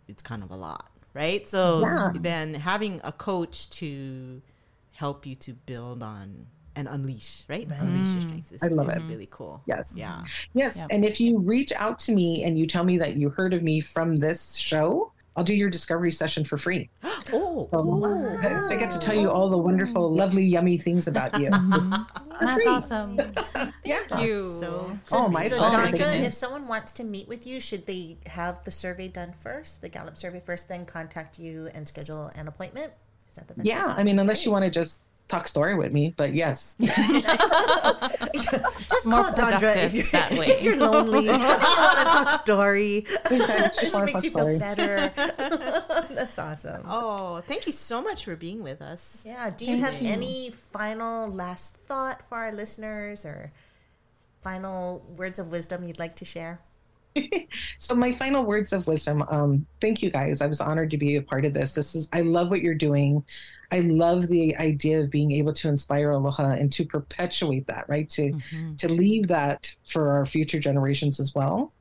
it's kind of a lot, right? So then having a coach to help you to build on and unleash, right? Unleash your strengths. I love it. Really cool. Yes. Yeah. Yes. Yeah. And if you reach out to me and you tell me that you heard of me from this show, I'll do your discovery session for free. So I get to tell you all the wonderful, lovely, yummy things about you. That's awesome. Thank you. My So pleasure. Dondra, if someone wants to meet with you, should they have the survey done first, the Gallup survey first, then contact you and schedule an appointment? Is that the best? Yeah. I mean, unless you want to just talk story with me, but yes. Just More call Dondra if you're, that way. if you're lonely and you want to talk story. Just She wanna makes talk you feel story. better. That's awesome. Oh, thank you so much for being with us. Yeah. Do you have any final last thought for our listeners, or final words of wisdom you'd like to share? So my final words of wisdom, thank you guys. I was honored to be a part of this. I love what you're doing. I love the idea of being able to inspire Aloha and to perpetuate that, right? To leave that for our future generations as well.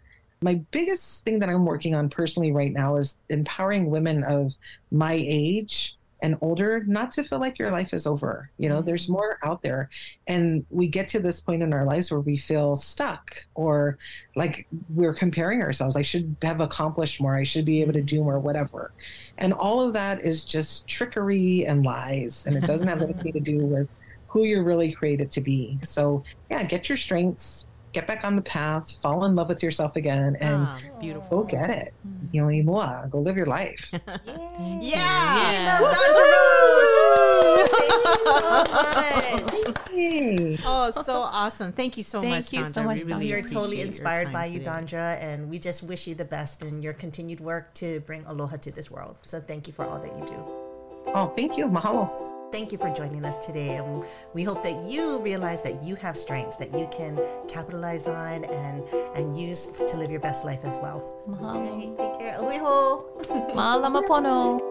My biggest thing that I'm working on personally right now is empowering women of my age and older, not to feel like your life is over. You know, there's more out there. And we get to this point in our lives where we feel stuck, or like we're comparing ourselves. I should have accomplished more. I should be able to do more, whatever. And all of that is just trickery and lies. And it doesn't have anything to do with who you're really created to be. So yeah, get your strengths, get back on the path, fall in love with yourself again, and beautiful. go get it. You know, Imoa, go live your life. Yeah. We love Dondra Rose. Thank you so much. Hey. Oh, so awesome. Thank you so much, Thank you Dondra. so much, We really We are Dondra. totally appreciate your inspired time by you, today. Dondra, and we just wish you the best in your continued work to bring aloha to this world. So thank you for all that you do. Oh, thank you. Mahalo. Thank you for joining us today, and we hope that you realize that you have strengths that you can capitalize on and use to live your best life as well. Mahalo. Okay, take care. Uiho. Malama pono.